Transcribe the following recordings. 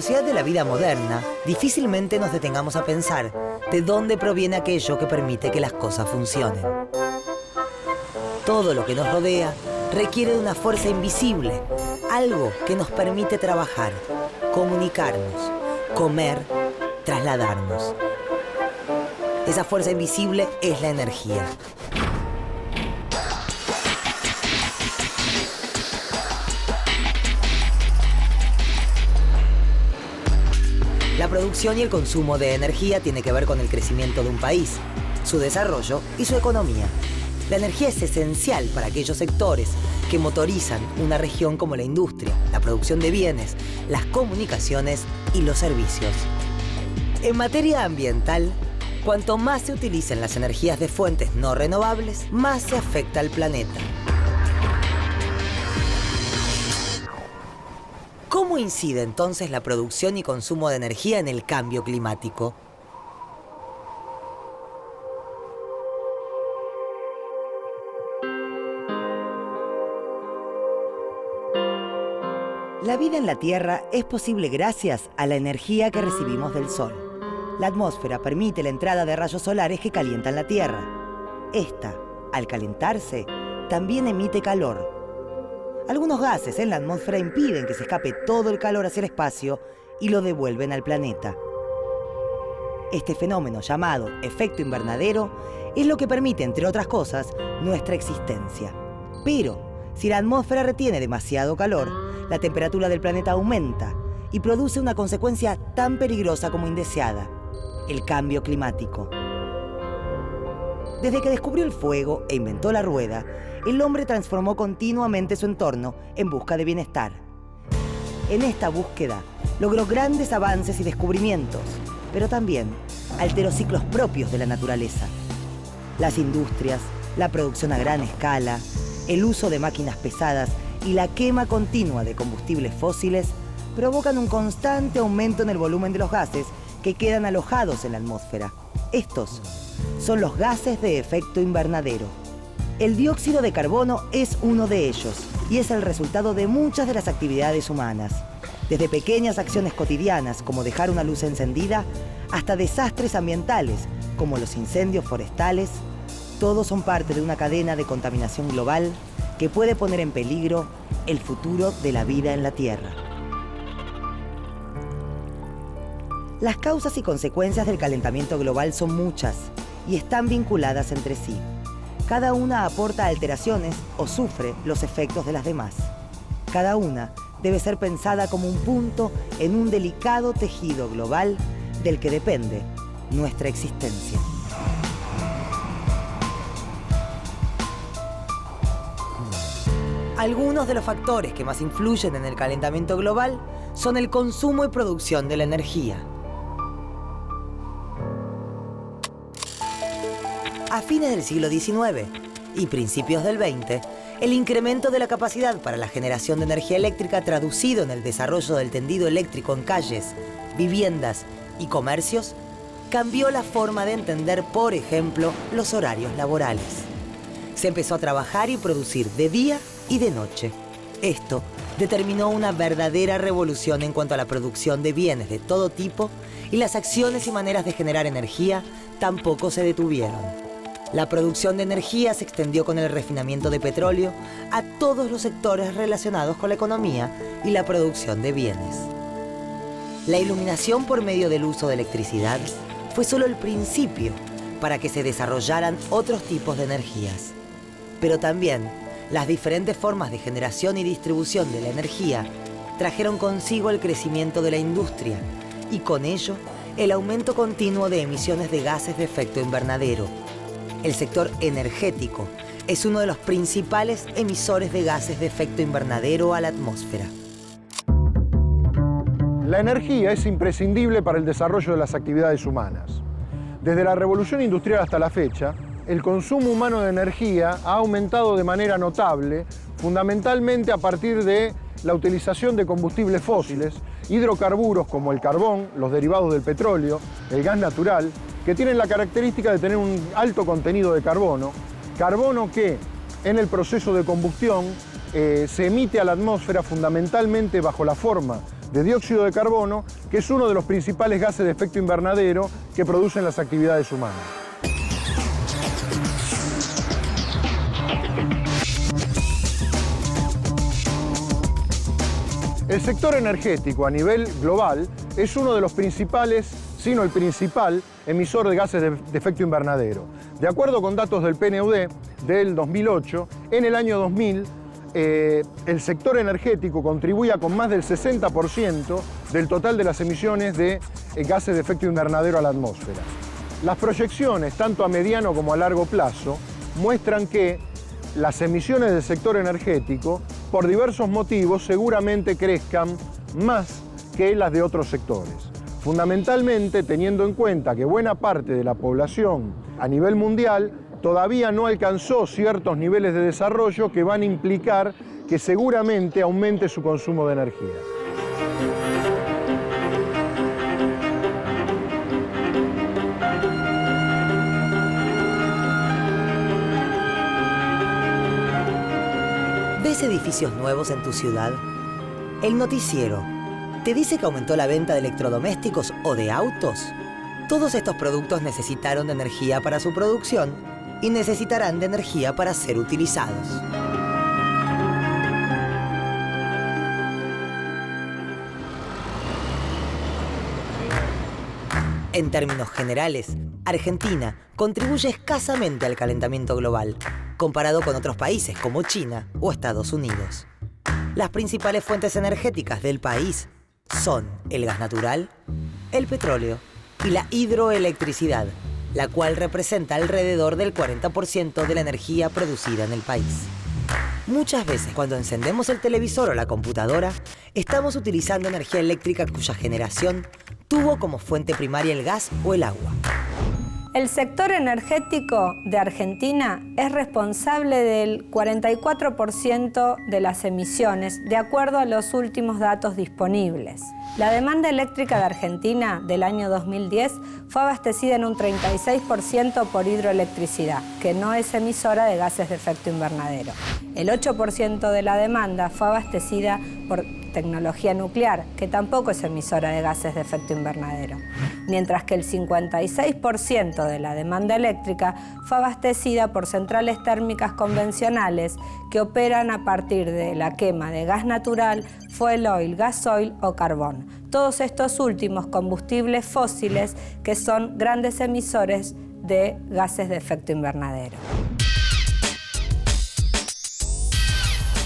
velocidad de la vida moderna, difícilmente nos detengamos a pensar de dónde proviene aquello que permite que las cosas funcionen. Todo lo que nos rodea requiere de una fuerza invisible, algo que nos permite trabajar, comunicarnos, comer, trasladarnos. Esa fuerza invisible es la energía. La producción y el consumo de energía tiene que ver con el crecimiento de un país, su desarrollo y su economía. La energía es esencial para aquellos sectores que motorizan una región como la industria, la producción de bienes, las comunicaciones y los servicios. En materia ambiental, cuanto más se utilicen las energías de fuentes no renovables, más se afecta al planeta. ¿Cómo incide entonces la producción y consumo de energía en el cambio climático? La vida en la Tierra es posible gracias a la energía que recibimos del Sol. La atmósfera permite la entrada de rayos solares que calientan la Tierra. Esta, al calentarse, también emite calor. Algunos gases en la atmósfera impiden que se escape todo el calor hacia el espacio y lo devuelven al planeta. Este fenómeno, llamado efecto invernadero, es lo que permite, entre otras cosas, nuestra existencia. Pero, si la atmósfera retiene demasiado calor, la temperatura del planeta aumenta y produce una consecuencia tan peligrosa como indeseada: el cambio climático. Desde que descubrió el fuego e inventó la rueda, el hombre transformó continuamente su entorno en busca de bienestar. En esta búsqueda, logró grandes avances y descubrimientos, pero también alteró ciclos propios de la naturaleza. Las industrias, la producción a gran escala, el uso de máquinas pesadas y la quema continua de combustibles fósiles provocan un constante aumento en el volumen de los gases que quedan alojados en la atmósfera. Estos son los gases de efecto invernadero. El dióxido de carbono es uno de ellos y es el resultado de muchas de las actividades humanas. Desde pequeñas acciones cotidianas como dejar una luz encendida hasta desastres ambientales como los incendios forestales, todos son parte de una cadena de contaminación global que puede poner en peligro el futuro de la vida en la Tierra. Las causas y consecuencias del calentamiento global son muchas y están vinculadas entre sí. Cada una aporta alteraciones o sufre los efectos de las demás. Cada una debe ser pensada como un punto en un delicado tejido global del que depende nuestra existencia. Algunos de los factores que más influyen en el calentamiento global son el consumo y producción de la energía. A fines del siglo XIX y principios del XX, el incremento de la capacidad para la generación de energía eléctrica traducido en el desarrollo del tendido eléctrico en calles, viviendas y comercios cambió la forma de entender, por ejemplo, los horarios laborales. Se empezó a trabajar y producir de día y de noche. Esto determinó una verdadera revolución en cuanto a la producción de bienes de todo tipo, y las acciones y maneras de generar energía tampoco se detuvieron. La producción de energía se extendió con el refinamiento de petróleo a todos los sectores relacionados con la economía y la producción de bienes. La iluminación por medio del uso de electricidad fue solo el principio para que se desarrollaran otros tipos de energías. Pero también las diferentes formas de generación y distribución de la energía trajeron consigo el crecimiento de la industria y con ello el aumento continuo de emisiones de gases de efecto invernadero. El sector energético es uno de los principales emisores de gases de efecto invernadero a la atmósfera. La energía es imprescindible para el desarrollo de las actividades humanas. Desde la revolución industrial hasta la fecha, el consumo humano de energía ha aumentado de manera notable, fundamentalmente a partir de la utilización de combustibles fósiles, hidrocarburos como el carbón, los derivados del petróleo, el gas natural, que tienen la característica de tener un alto contenido de carbono que en el proceso de combustión se emite a la atmósfera fundamentalmente bajo la forma de dióxido de carbono, que es uno de los principales gases de efecto invernadero que producen las actividades humanas. El sector energético a nivel global es uno de los principales, sino el principal, emisor de gases de efecto invernadero. De acuerdo con datos del PNUD del 2008, en el año 2000, el sector energético contribuía con más del 60% del total de las emisiones de gases de efecto invernadero a la atmósfera. Las proyecciones, tanto a mediano como a largo plazo, muestran que las emisiones del sector energético, por diversos motivos, seguramente crezcan más que las de otros sectores. Fundamentalmente teniendo en cuenta que buena parte de la población a nivel mundial todavía no alcanzó ciertos niveles de desarrollo que van a implicar que seguramente aumente su consumo de energía. ¿Ves edificios nuevos en tu ciudad? El noticiero ¿te dice que aumentó la venta de electrodomésticos o de autos? Todos estos productos necesitaron de energía para su producción y necesitarán de energía para ser utilizados. En términos generales, Argentina contribuye escasamente al calentamiento global, comparado con otros países como China o Estados Unidos. Las principales fuentes energéticas del país son el gas natural, el petróleo y la hidroelectricidad, la cual representa alrededor del 40% de la energía producida en el país. Muchas veces cuando encendemos el televisor o la computadora, estamos utilizando energía eléctrica cuya generación tuvo como fuente primaria el gas o el agua. El sector energético de Argentina es responsable del 44% de las emisiones, de acuerdo a los últimos datos disponibles. La demanda eléctrica de Argentina del año 2010 fue abastecida en un 36% por hidroelectricidad, que no es emisora de gases de efecto invernadero. El 8% de la demanda fue abastecida por tecnología nuclear, que tampoco es emisora de gases de efecto invernadero. Mientras que el 56% de la demanda eléctrica fue abastecida por centrales térmicas convencionales que operan a partir de la quema de gas natural, fuel oil, gasoil o carbón. Todos estos últimos combustibles fósiles que son grandes emisores de gases de efecto invernadero.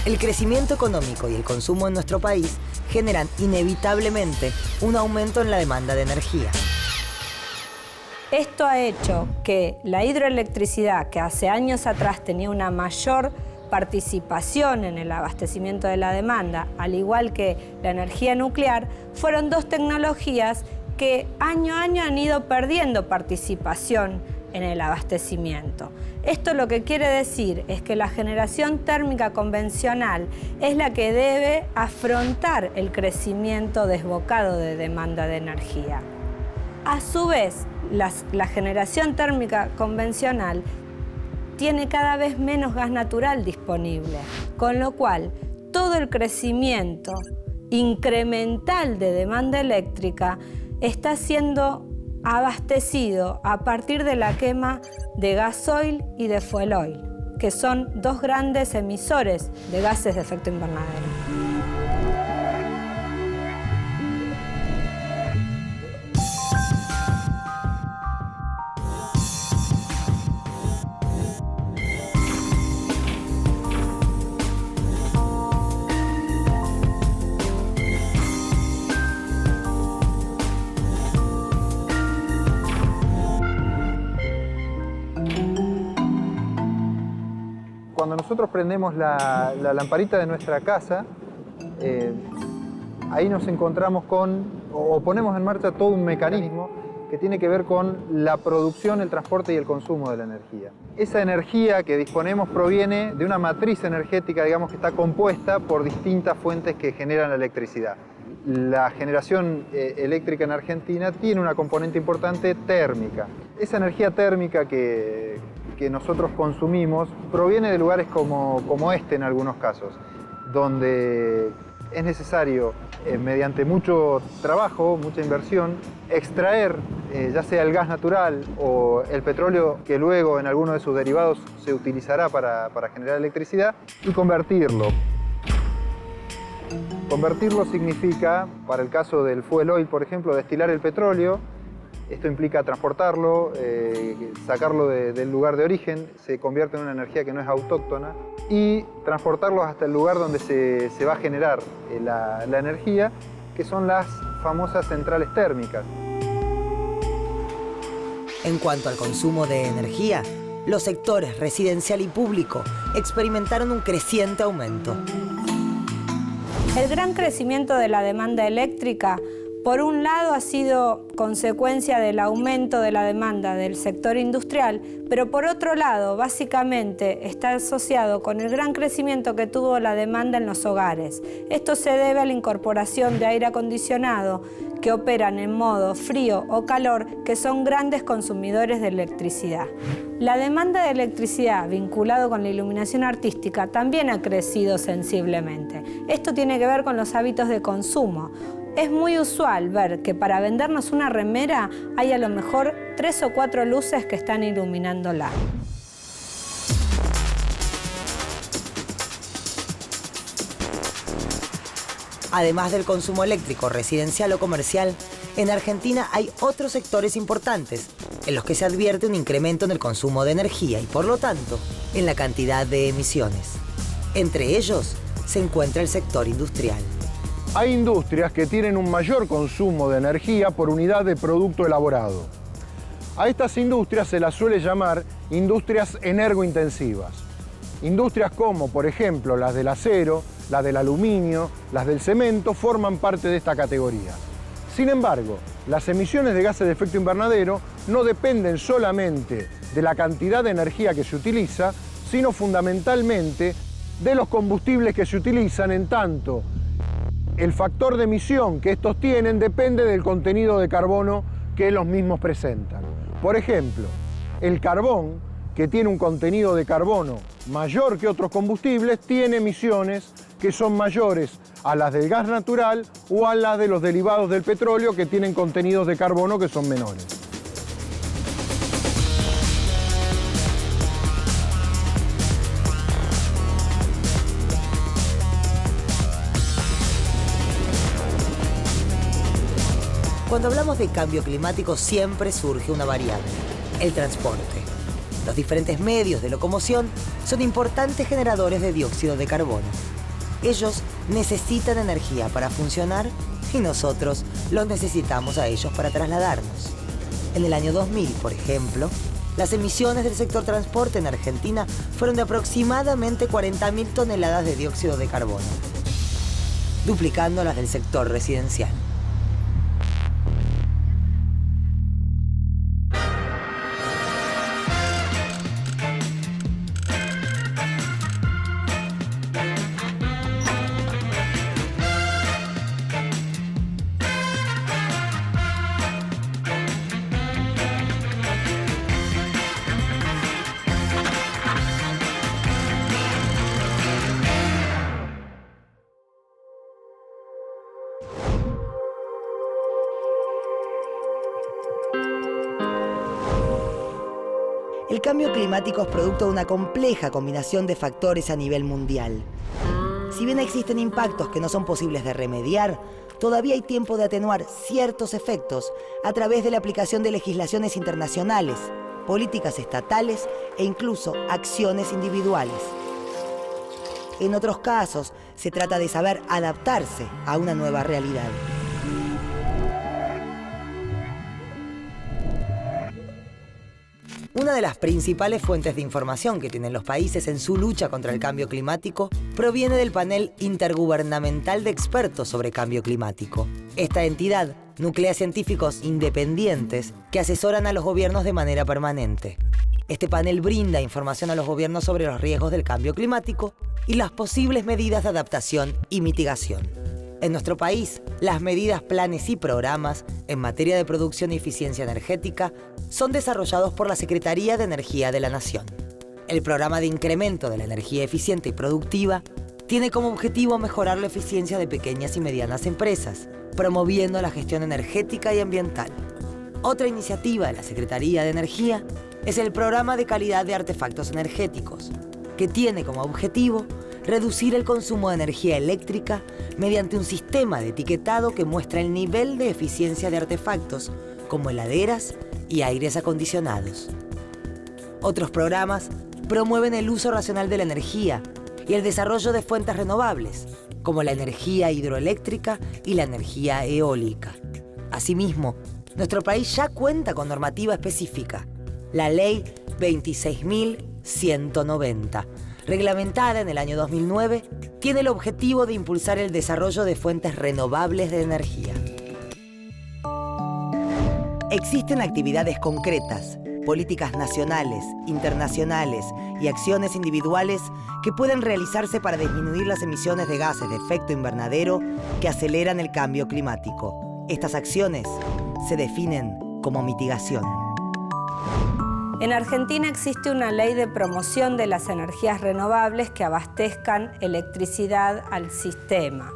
El crecimiento económico y el consumo en nuestro país generan inevitablemente un aumento en la demanda de energía. Esto ha hecho que la hidroelectricidad, que hace años atrás tenía una mayor participación en el abastecimiento de la demanda, al igual que la energía nuclear, fueron dos tecnologías que año a año han ido perdiendo participación en el abastecimiento. Esto lo que quiere decir es que la generación térmica convencional es la que debe afrontar el crecimiento desbocado de demanda de energía. A su vez, la generación térmica convencional tiene cada vez menos gas natural disponible, con lo cual todo el crecimiento incremental de demanda eléctrica está siendo abastecido a partir de la quema de gasoil y de fuel oil, que son dos grandes emisores de gases de efecto invernadero. Cuando nosotros prendemos la lamparita de nuestra casa, ahí nos encontramos o ponemos en marcha todo un mecanismo que tiene que ver con la producción, el transporte y el consumo de la energía. Esa energía que disponemos proviene de una matriz energética, digamos, que está compuesta por distintas fuentes que generan la electricidad. La generación eléctrica en Argentina tiene una componente importante térmica. Esa energía térmica que nosotros consumimos proviene de lugares como este en algunos casos, donde Es necesario, mediante mucho trabajo, mucha inversión, extraer ya sea el gas natural o el petróleo que luego en alguno de sus derivados se utilizará para generar electricidad y convertirlo. Convertirlo significa, para el caso del fuel oil, por ejemplo, destilar el petróleo. Esto implica transportarlo, sacarlo del lugar de origen, se convierte en una energía que no es autóctona, y transportarlo hasta el lugar donde se va a generar la energía, que son las famosas centrales térmicas. En cuanto al consumo de energía, los sectores residencial y público experimentaron un creciente aumento. El gran crecimiento de la demanda eléctrica, por un lado, ha sido consecuencia del aumento de la demanda del sector industrial, pero por otro lado, básicamente, está asociado con el gran crecimiento que tuvo la demanda en los hogares. Esto se debe a la incorporación de aire acondicionado, que operan en modo frío o calor, que son grandes consumidores de electricidad. La demanda de electricidad vinculado con la iluminación artística también ha crecido sensiblemente. Esto tiene que ver con los hábitos de consumo. Es muy usual ver que para vendernos una remera hay a lo mejor 3 o 4 luces que están iluminándola. Además del consumo eléctrico residencial o comercial, en Argentina hay otros sectores importantes en los que se advierte un incremento en el consumo de energía y, por lo tanto, en la cantidad de emisiones. Entre ellos se encuentra el sector industrial. Hay industrias que tienen un mayor consumo de energía por unidad de producto elaborado. A estas industrias se las suele llamar industrias energointensivas. Industrias como, por ejemplo, las del acero, las del aluminio, las del cemento, forman parte de esta categoría. Sin embargo, las emisiones de gases de efecto invernadero no dependen solamente de la cantidad de energía que se utiliza, sino fundamentalmente de los combustibles que se utilizan, en tanto el factor de emisión que estos tienen depende del contenido de carbono que los mismos presentan. Por ejemplo, el carbón, que tiene un contenido de carbono mayor que otros combustibles, tiene emisiones que son mayores a las del gas natural o a las de los derivados del petróleo, que tienen contenidos de carbono que son menores. Cuando hablamos de cambio climático siempre surge una variable, el transporte. Los diferentes medios de locomoción son importantes generadores de dióxido de carbono. Ellos necesitan energía para funcionar y nosotros los necesitamos a ellos para trasladarnos. En el año 2000, por ejemplo, las emisiones del sector transporte en Argentina fueron de aproximadamente 40.000 toneladas de dióxido de carbono, duplicando las del sector residencial. El cambio climático es producto de una compleja combinación de factores a nivel mundial. Si bien existen impactos que no son posibles de remediar, todavía hay tiempo de atenuar ciertos efectos a través de la aplicación de legislaciones internacionales, políticas estatales e incluso acciones individuales. En otros casos, se trata de saber adaptarse a una nueva realidad. Una de las principales fuentes de información que tienen los países en su lucha contra el cambio climático proviene del Panel Intergubernamental de Expertos sobre Cambio Climático. Esta entidad nuclea científicos independientes que asesoran a los gobiernos de manera permanente. Este panel brinda información a los gobiernos sobre los riesgos del cambio climático y las posibles medidas de adaptación y mitigación. En nuestro país, las medidas, planes y programas en materia de producción y eficiencia energética son desarrollados por la Secretaría de Energía de la Nación. El Programa de Incremento de la Energía Eficiente y Productiva tiene como objetivo mejorar la eficiencia de pequeñas y medianas empresas, promoviendo la gestión energética y ambiental. Otra iniciativa de la Secretaría de Energía es el Programa de Calidad de Artefactos Energéticos, que tiene como objetivo reducir el consumo de energía eléctrica mediante un sistema de etiquetado que muestra el nivel de eficiencia de artefactos como heladeras y aires acondicionados. Otros programas promueven el uso racional de la energía y el desarrollo de fuentes renovables, como la energía hidroeléctrica y la energía eólica. Asimismo, nuestro país ya cuenta con normativa específica, la Ley 26.190, reglamentada en el año 2009, tiene el objetivo de impulsar el desarrollo de fuentes renovables de energía. Existen actividades concretas, políticas nacionales, internacionales y acciones individuales que pueden realizarse para disminuir las emisiones de gases de efecto invernadero que aceleran el cambio climático. Estas acciones se definen como mitigación. En Argentina existe una ley de promoción de las energías renovables que abastezcan electricidad al sistema.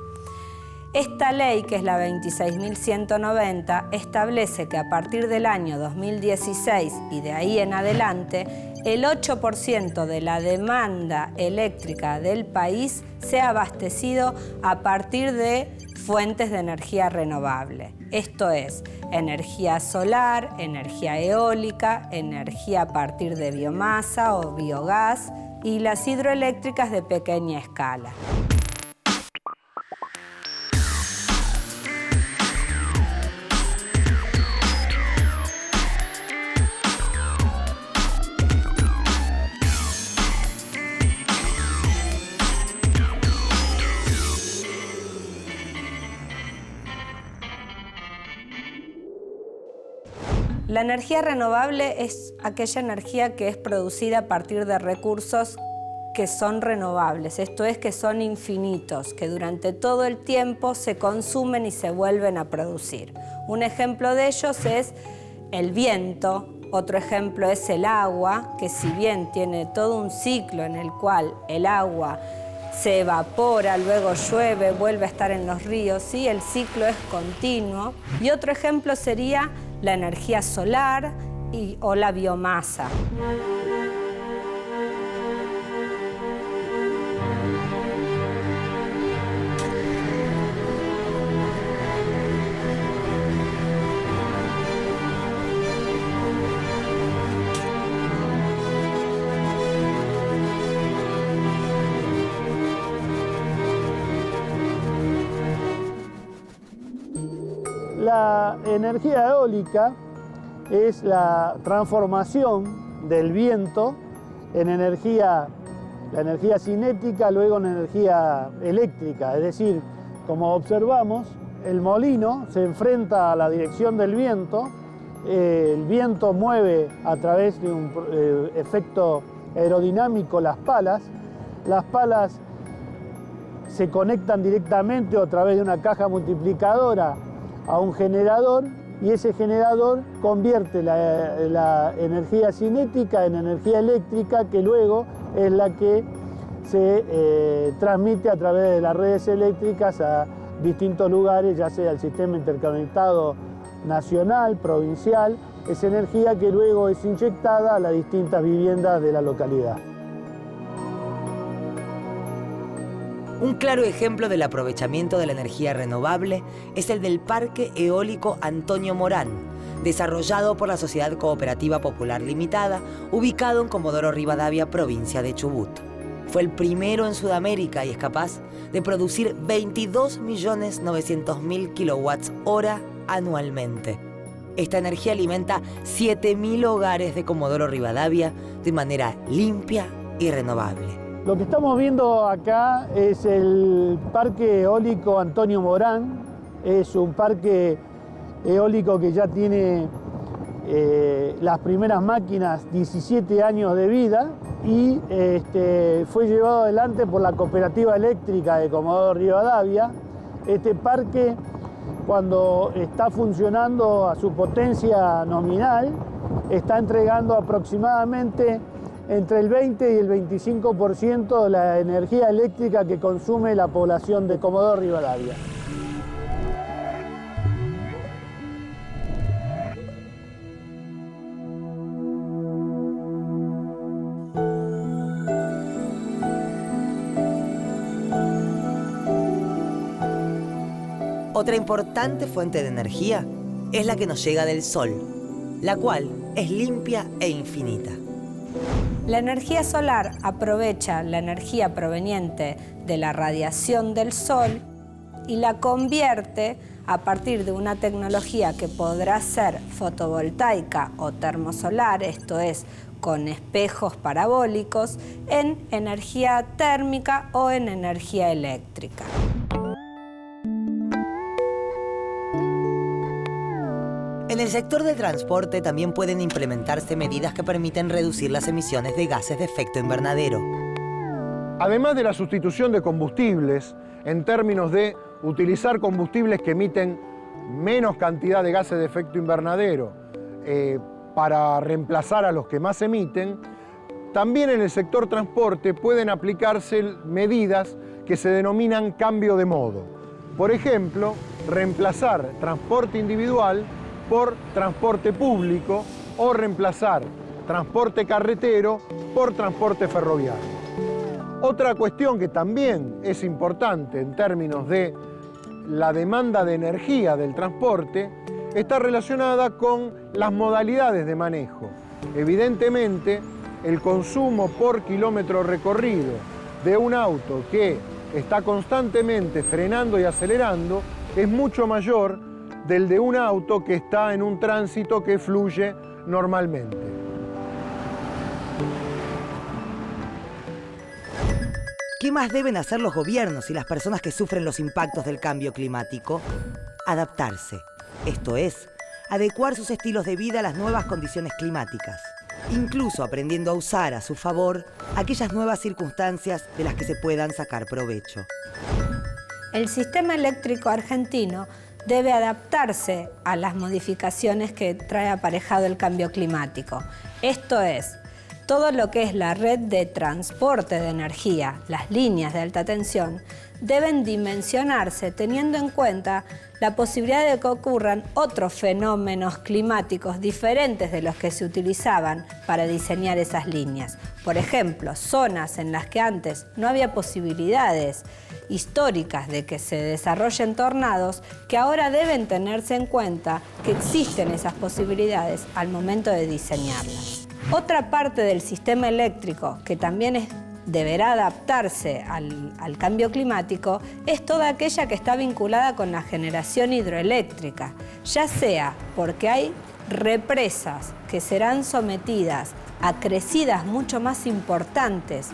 Esta ley, que es la 26.190, establece que a partir del año 2016 y de ahí en adelante, el 8% de la demanda eléctrica del país sea abastecido a partir de fuentes de energía renovable. Esto es, energía solar, energía eólica, energía a partir de biomasa o biogás y las hidroeléctricas de pequeña escala. La energía renovable es aquella energía que es producida a partir de recursos que son renovables, esto es, que son infinitos, que durante todo el tiempo se consumen y se vuelven a producir. Un ejemplo de ellos es el viento, otro ejemplo es el agua, que si bien tiene todo un ciclo en el cual el agua se evapora, luego llueve, vuelve a estar en los ríos, ¿sí? El ciclo es continuo. Y otro ejemplo sería la energía solar o la biomasa. La energía eólica es la transformación del viento en energía, la energía cinética, luego en energía eléctrica. Es decir, como observamos, el molino se enfrenta a la dirección del viento, el viento mueve a través de un efecto aerodinámico las palas se conectan directamente a través de una caja multiplicadora a un generador y ese generador convierte la energía cinética en energía eléctrica que luego es la que se transmite a través de las redes eléctricas a distintos lugares, ya sea el sistema interconectado nacional, provincial, es energía que luego es inyectada a las distintas viviendas de la localidad. Un claro ejemplo del aprovechamiento de la energía renovable es el del Parque Eólico Antonio Morán, desarrollado por la Sociedad Cooperativa Popular Limitada, ubicado en Comodoro Rivadavia, provincia de Chubut. Fue el primero en Sudamérica y es capaz de producir 22.900.000 kWh anualmente. Esta energía alimenta 7.000 hogares de Comodoro Rivadavia de manera limpia y renovable. Lo que estamos viendo acá es el Parque Eólico Antonio Morán. Es un parque eólico que ya tiene las primeras máquinas 17 años de vida y fue llevado adelante por la Cooperativa Eléctrica de Comodoro Rivadavia. Este parque, cuando está funcionando a su potencia nominal, está entregando aproximadamente entre el 20 y el 25% de la energía eléctrica que consume la población de Comodoro Rivadavia. Otra importante fuente de energía es la que nos llega del Sol, la cual es limpia e infinita. La energía solar aprovecha la energía proveniente de la radiación del Sol y la convierte a partir de una tecnología que podrá ser fotovoltaica o termosolar, esto es, con espejos parabólicos, en energía térmica o en energía eléctrica. En el sector del transporte también pueden implementarse medidas que permiten reducir las emisiones de gases de efecto invernadero. Además de la sustitución de combustibles, en términos de utilizar combustibles que emiten menos cantidad de gases de efecto invernadero para reemplazar a los que más emiten, también en el sector transporte pueden aplicarse medidas que se denominan cambio de modo. Por ejemplo, reemplazar transporte individual por transporte público o reemplazar transporte carretero por transporte ferroviario. Otra cuestión que también es importante en términos de la demanda de energía del transporte está relacionada con las modalidades de manejo. Evidentemente, el consumo por kilómetro recorrido de un auto que está constantemente frenando y acelerando es mucho mayor del de un auto que está en un tránsito que fluye normalmente. ¿Qué más deben hacer los gobiernos y las personas que sufren los impactos del cambio climático? Adaptarse, esto es, adecuar sus estilos de vida a las nuevas condiciones climáticas, incluso aprendiendo a usar a su favor aquellas nuevas circunstancias de las que se puedan sacar provecho. El sistema eléctrico argentino debe adaptarse a las modificaciones que trae aparejado el cambio climático. Esto es, todo lo que es la red de transporte de energía, las líneas de alta tensión, deben dimensionarse teniendo en cuenta la posibilidad de que ocurran otros fenómenos climáticos diferentes de los que se utilizaban para diseñar esas líneas. Por ejemplo, zonas en las que antes no había posibilidades históricas de que se desarrollen tornados, que ahora deben tenerse en cuenta que existen esas posibilidades al momento de diseñarlas. Otra parte del sistema eléctrico que también deberá adaptarse al cambio climático es toda aquella que está vinculada con la generación hidroeléctrica, ya sea porque hay represas que serán sometidas a crecidas mucho más importantes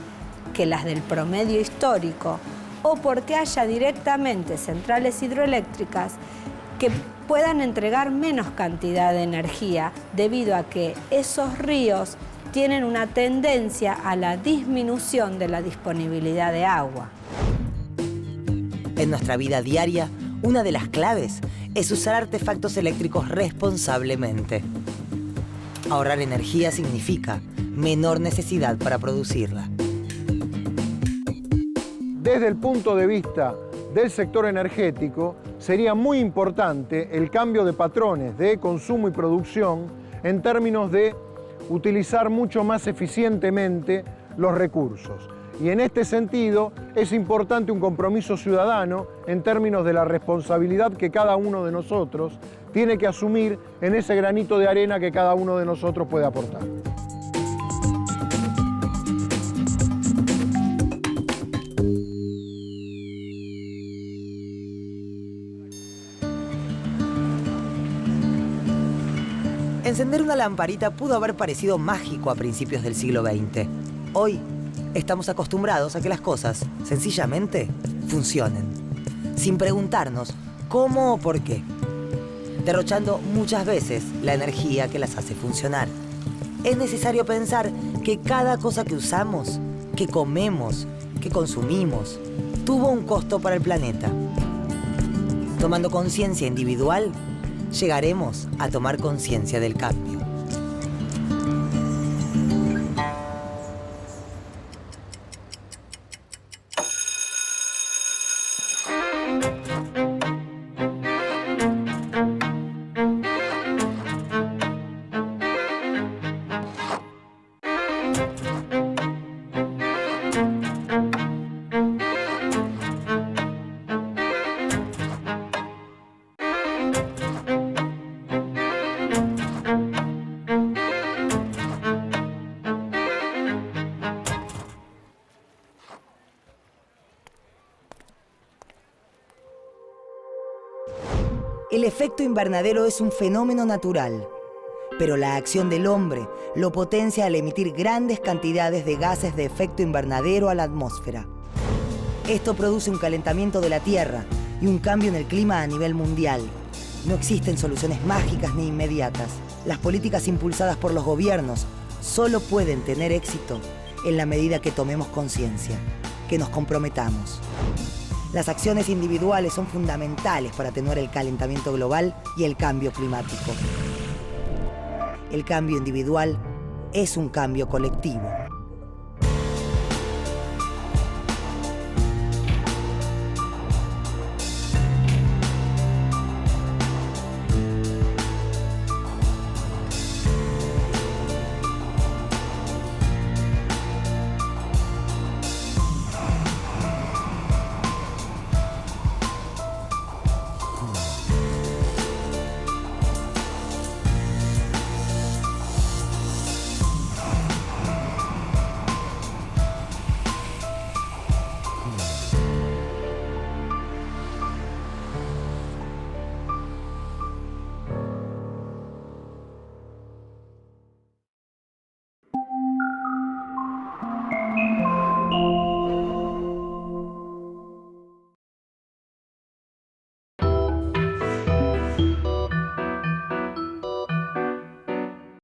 que las del promedio histórico, o porque haya directamente centrales hidroeléctricas que puedan entregar menos cantidad de energía debido a que esos ríos tienen una tendencia a la disminución de la disponibilidad de agua. En nuestra vida diaria, una de las claves es usar artefactos eléctricos responsablemente. Ahorrar energía significa menor necesidad para producirla. Desde el punto de vista del sector energético, sería muy importante el cambio de patrones de consumo y producción en términos de utilizar mucho más eficientemente los recursos. Y en este sentido es importante un compromiso ciudadano en términos de la responsabilidad que cada uno de nosotros tiene que asumir en ese granito de arena que cada uno de nosotros puede aportar. Encender una lamparita pudo haber parecido mágico a principios del siglo XX. Hoy estamos acostumbrados a que las cosas, sencillamente, funcionen, sin preguntarnos cómo o por qué, derrochando muchas veces la energía que las hace funcionar. Es necesario pensar que cada cosa que usamos, que comemos, que consumimos, tuvo un costo para el planeta. Tomando conciencia individual, llegaremos a tomar conciencia del cambio. El efecto invernadero es un fenómeno natural, pero la acción del hombre lo potencia al emitir grandes cantidades de gases de efecto invernadero a la atmósfera. Esto produce un calentamiento de la Tierra y un cambio en el clima a nivel mundial. No existen soluciones mágicas ni inmediatas. Las políticas impulsadas por los gobiernos solo pueden tener éxito en la medida que tomemos conciencia, que nos comprometamos. Las acciones individuales son fundamentales para atenuar el calentamiento global y el cambio climático. El cambio individual es un cambio colectivo.